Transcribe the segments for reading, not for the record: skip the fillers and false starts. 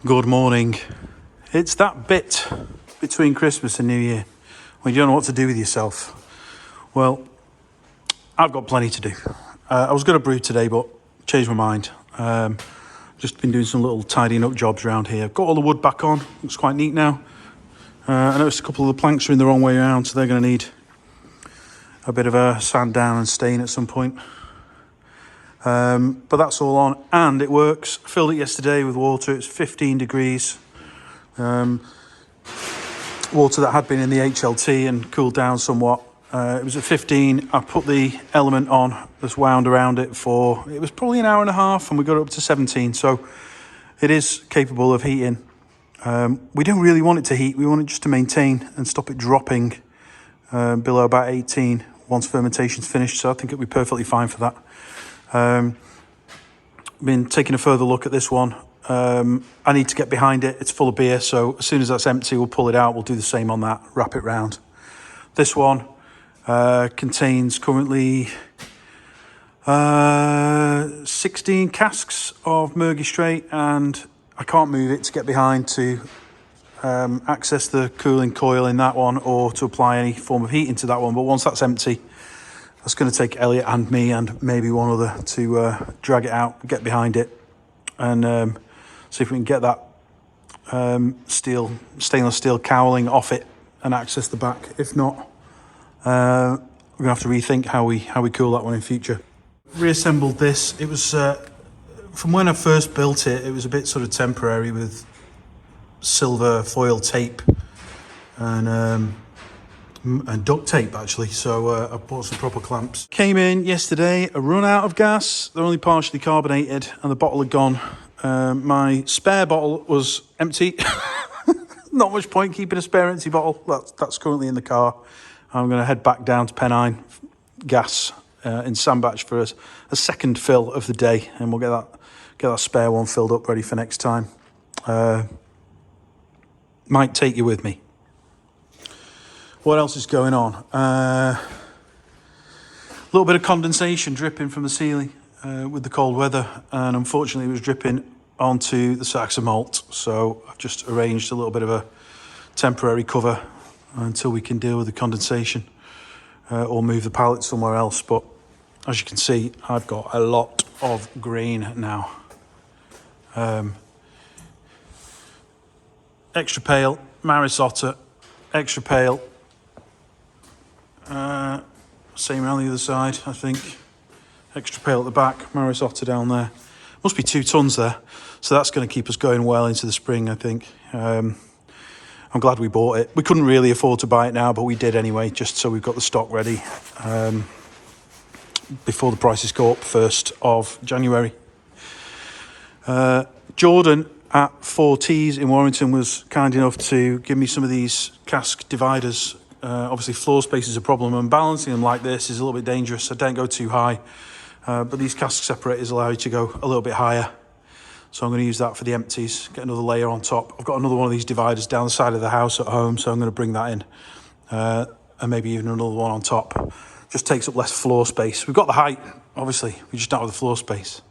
Good morning. It's that bit between Christmas and New Year when you don't know what to do with yourself. Well, I've got plenty to do. I was going to brew today, but changed my mind. Just been doing some little tidying up jobs around here. I've got all the wood back on. Looks quite neat now. I noticed a couple of the planks are in the wrong way around, so they're going to need a bit of a sand down and stain at some point. But that's all on and it works. Filled it yesterday with water. It's 15 degrees. Water that had been in the HLT and cooled down somewhat. It was at 15. I put the element on that's wound around it for, it was probably an hour and a half, and we got it up to 17. So it is capable of heating. We don't really want it to heat. We want it just to maintain and stop it dropping below about 18 once fermentation's finished. So I think it'll be perfectly fine for that. Been taking a further look at this one. I need to get behind it. It's full of beer, so as soon as that's empty, we'll pull it out. We'll do the same on that, wrap it round. This one contains currently 16 casks of Murgy Straight, and I can't move it to get behind to access the cooling coil in that one or to apply any form of heat into that one. But once that's empty, that's going to take Elliot and me and maybe one other to drag it out, get behind it, and see if we can get that stainless steel cowling off it and access the back. If not, we're going to have to rethink how we cool that one in future. Reassembled this. It was from when I first built it. It was a bit sort of temporary with silver foil tape and duct tape actually, so I bought some proper clamps. Came in yesterday, I run out of gas. They're only partially carbonated and the bottle had gone. My spare bottle was empty. Not much point keeping a spare empty bottle. That's currently in the car. I'm going to head back down to Pennine Gas in Sandbach for a second fill of the day, and we'll get that spare one filled up ready for next time. Might take you with me. What else is going on? A little bit of condensation dripping from the ceiling with the cold weather, and unfortunately it was dripping onto the sacks of malt, so I've just arranged a little bit of a temporary cover until we can deal with the condensation or move the pallet somewhere else. But as you can see, I've got a lot of grain now. Extra pale, Maris Otter, extra pale. Same around the other side, I think. Extra pale at the back, Maris Otter down there. Must be 2 tons there, so that's going to keep us going well into the spring, I think. I'm glad we bought it. We couldn't really afford to buy it now, but we did anyway, just so we've got the stock ready before the prices go up 1st of January. Jordan at 4T's in Warrington was kind enough to give me some of these cask dividers. Obviously floor space is a problem, and balancing them like this is a little bit dangerous. I don't go too high, but these cask separators allow you to go a little bit higher, so I'm going to use that for the empties, get another layer on top. I've got another one of these dividers down the side of the house at home, so I'm going to bring that in, and maybe even another one on top. Just takes up less floor space. We've got the height, obviously, we just don't have the floor space,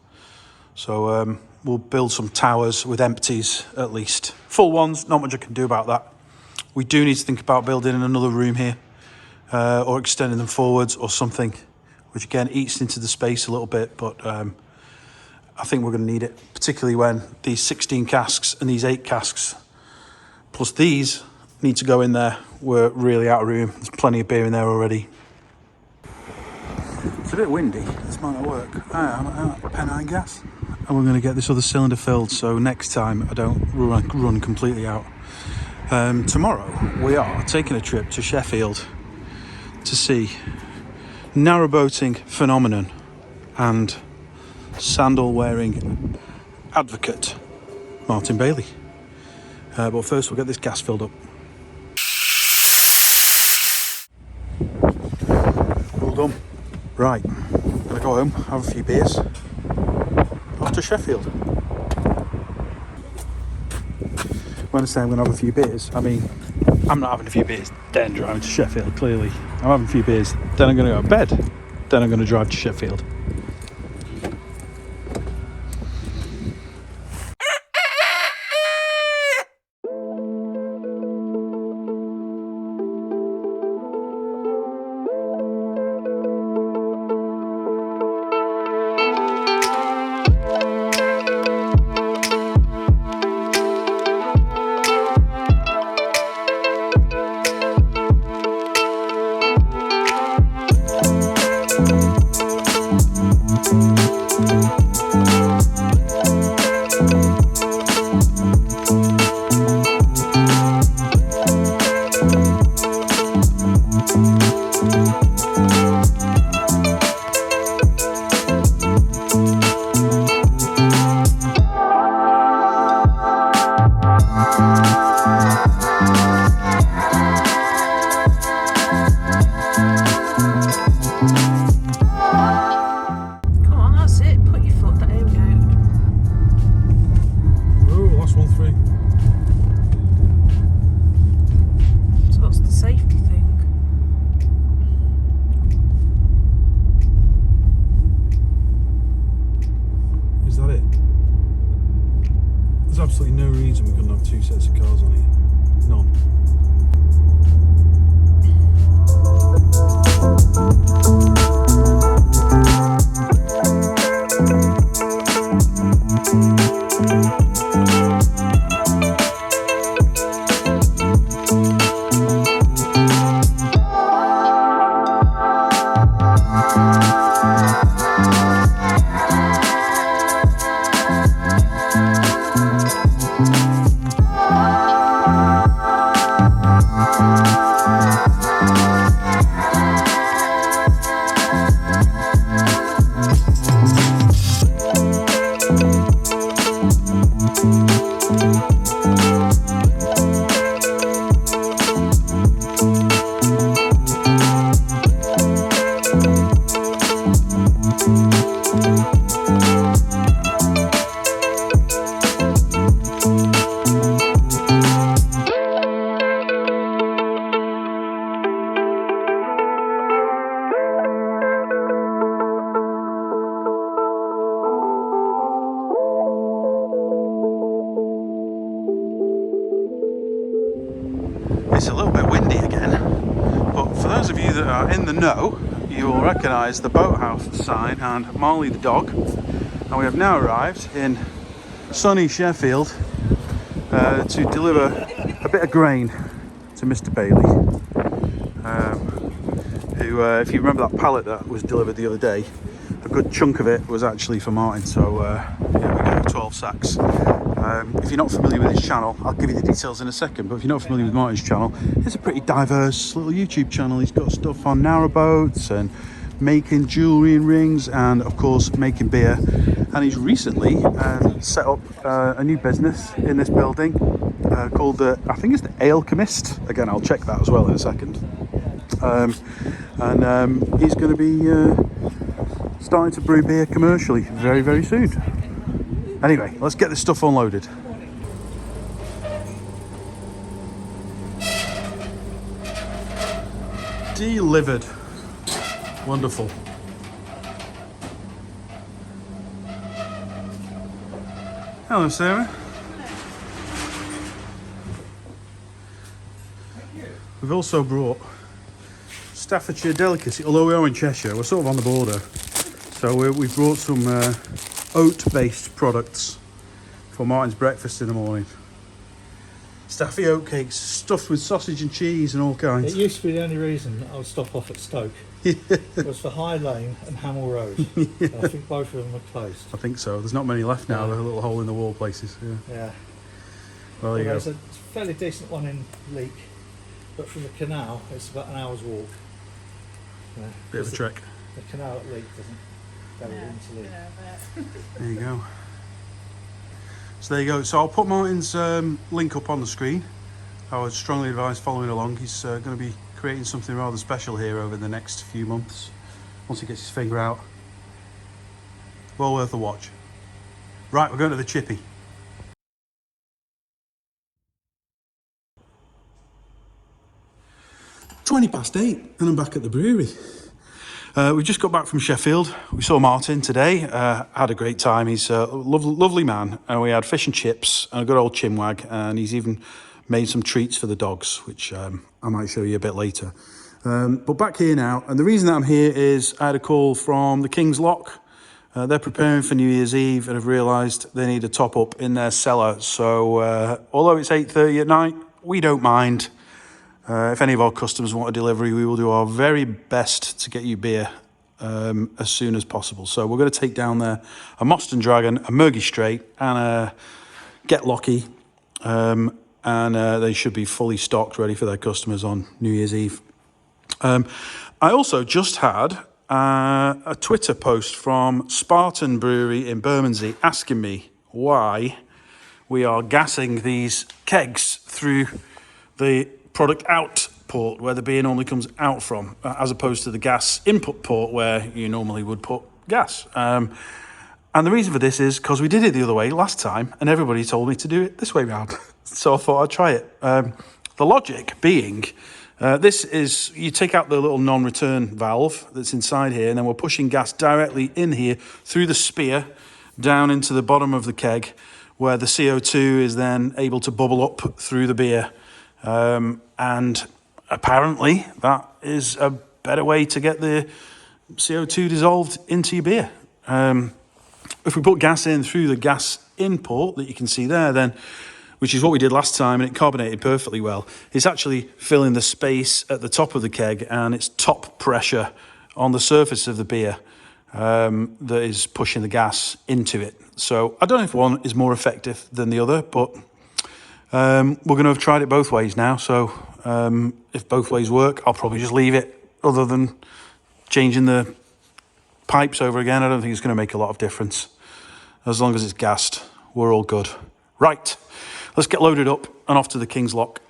so we'll build some towers with empties at least. Full ones, not much I can do about that. We do need to think about building another room here or extending them forwards or something, which again eats into the space a little bit, but I think we're going to need it, particularly when these 16 casks and these 8 casks plus these need to go in there. We're really out of room. There's plenty of beer in there already. It's a bit windy. This might not work. I'm at Pennine Gas, and we're going to get this other cylinder filled, so next time I don't run completely out. Tomorrow we are taking a trip to Sheffield to see narrowboating phenomenon and sandal wearing advocate Martyn Bailey. But first we'll get this gas filled up. All done. Right, I'm gonna go home, have a few beers, off to Sheffield. When I say I'm going to have a few beers, I mean, I'm not having a few beers, then driving to Sheffield, clearly. I'm having a few beers, then I'm going to go to bed, then I'm going to drive to Sheffield. Absolutely no reason we couldn't have two sets of cars on here. None. It's a little bit windy again, but for those of you that are in the know, you will recognise the boathouse sign and Marley the dog. And we have now arrived in sunny Sheffield to deliver a bit of grain to Mr. Bailey, who, if you remember that pallet that was delivered the other day, a good chunk of it was actually for Martyn, so here we go, 12 sacks. If you're not familiar with his channel, I'll give you the details in a second, but if you're not familiar with Martyn's channel, it's a pretty diverse little YouTube channel. He's got stuff on narrowboats and making jewellery and rings, and of course making beer. And he's recently set up a new business in this building called I think it's the Alchemist. Again, I'll check that as well in a second. He's going to be starting to brew beer commercially very, very soon. Anyway, let's get this stuff unloaded. Delivered. Wonderful. Hello, Sarah. We've also brought Staffordshire delicacy, although we are in Cheshire, we're sort of on the border. So we've brought some oat-based products for Martyn's breakfast in the morning. Staffy oatcakes stuffed with sausage and cheese and all kinds. It used to be the only reason I would stop off at Stoke. It was for High Lane and Hamel Road. I think both of them are closed. I think so. There's not many left now. They're little hole in the wall places. Yeah. Well, there you go. There's a fairly decent one in Leek, but from the canal it's about an hour's walk. Bit of a trek. The canal at Leek doesn't go into Leek. There you go. So there you go. So I'll put Martyn's link up on the screen. I would strongly advise following along. He's going to be creating something rather special here over the next few months. Once he gets his finger out. Well worth a watch. Right, we're going to the chippy. "8:20 and I'm back at the brewery. We've just got back from Sheffield. We saw Martyn today, had a great time. He's a lovely man. We had fish and chips and a good old chinwag, and he's even made some treats for the dogs, which I might show you a bit later. But back here now, and the reason that I'm here is I had a call from the King's Lock. They're preparing for New Year's Eve and have realised they need a top up in their cellar. So although it's 8:30 at night, we don't mind. If any of our customers want a delivery, we will do our very best to get you beer as soon as possible. So we're going to take down there a Moston Dragon, a Murgy Straight, and a Get Locky, and they should be fully stocked, ready for their customers on New Year's Eve. I also just had a Twitter post from Spartan Brewery in Bermondsey asking me why we are gassing these kegs through the product out port where the beer normally comes out from, as opposed to the gas input port where you normally would put gas. And the reason for this is because we did it the other way last time and everybody told me to do it this way round. So I thought I'd try it. The logic being, this is, you take out the little non-return valve that's inside here, and then we're pushing gas directly in here through the spear down into the bottom of the keg, where the CO2 is then able to bubble up through the beer. And apparently that is a better way to get the CO2 dissolved into your beer. If we put gas in through the gas import that you can see there, then, which is what we did last time, and it carbonated perfectly well, it's actually filling the space at the top of the keg, and it's top pressure on the surface of the beer that is pushing the gas into it. So I don't know if one is more effective than the other, but we're going to have tried it both ways now. So if both ways work, I'll probably just leave it. Other than changing the pipes over again, I don't think it's going to make a lot of difference. As long as it's gassed, we're all good. Right, let's get loaded up and off to the King's Lock.